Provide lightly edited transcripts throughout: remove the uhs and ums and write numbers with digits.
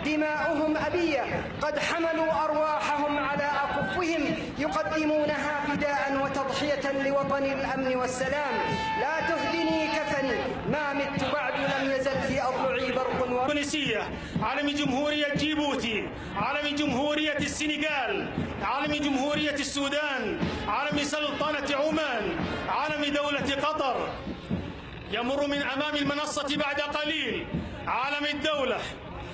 دماؤهم أبية، قد حملوا أرواحهم على أكفهم يقدمونها فداء وتضحية لوطن الأمن والسلام. لا تهدني كفني، ما مت بعد لم يزل في أضلعي برق. تونسية، عالم جمهورية جيبوتي، عالم جمهورية السنغال، عالم جمهورية السودان، عالم سلطنة عمان، عالم دولة قطر. يمر من أمام المنصة بعد قليل عالم الدولة،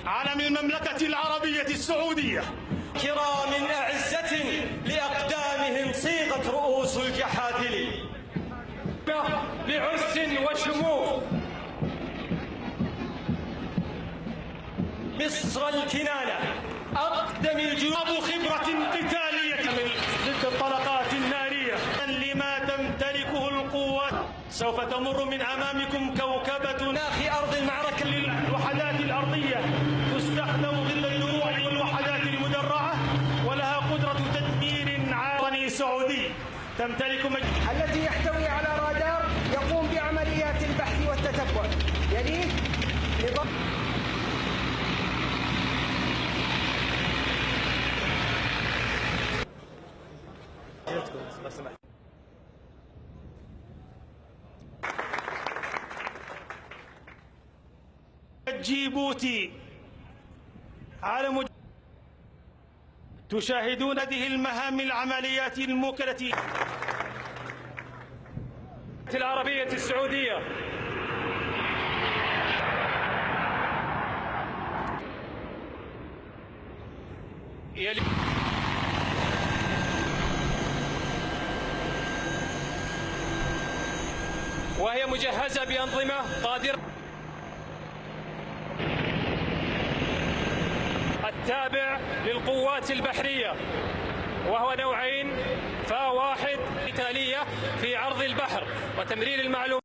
عالم المملكة العربية السعودية. كرام أعزة لأقدامهم صيغت رؤوس الجحافل، بعرس وشموخ. مصر الكنانة أقدم الجنود خبرة قتالية ضد الطلقات النارية لما تمتلكه القوات. سوف تمر من أمامكم كوكبة ناخي أرض المعركة للوحدات الأرضية، تستخدم ضد الدروع والوحدات المدرعة، ولها قدرة تدمير عالمي سعودي. تمتلك التي يحتوي على رادار يقوم بعمليات البحث والتتبع. يليه نظام جيبوتي. عالم تشاهدون هذه المهام العمليات الموكلة العربية السعودية. وهي مجهزة بأنظمة قادرة التابع للقوات البحرية، وهو نوعين، فواحد قتالية في عرض البحر وتمرير المعلومات.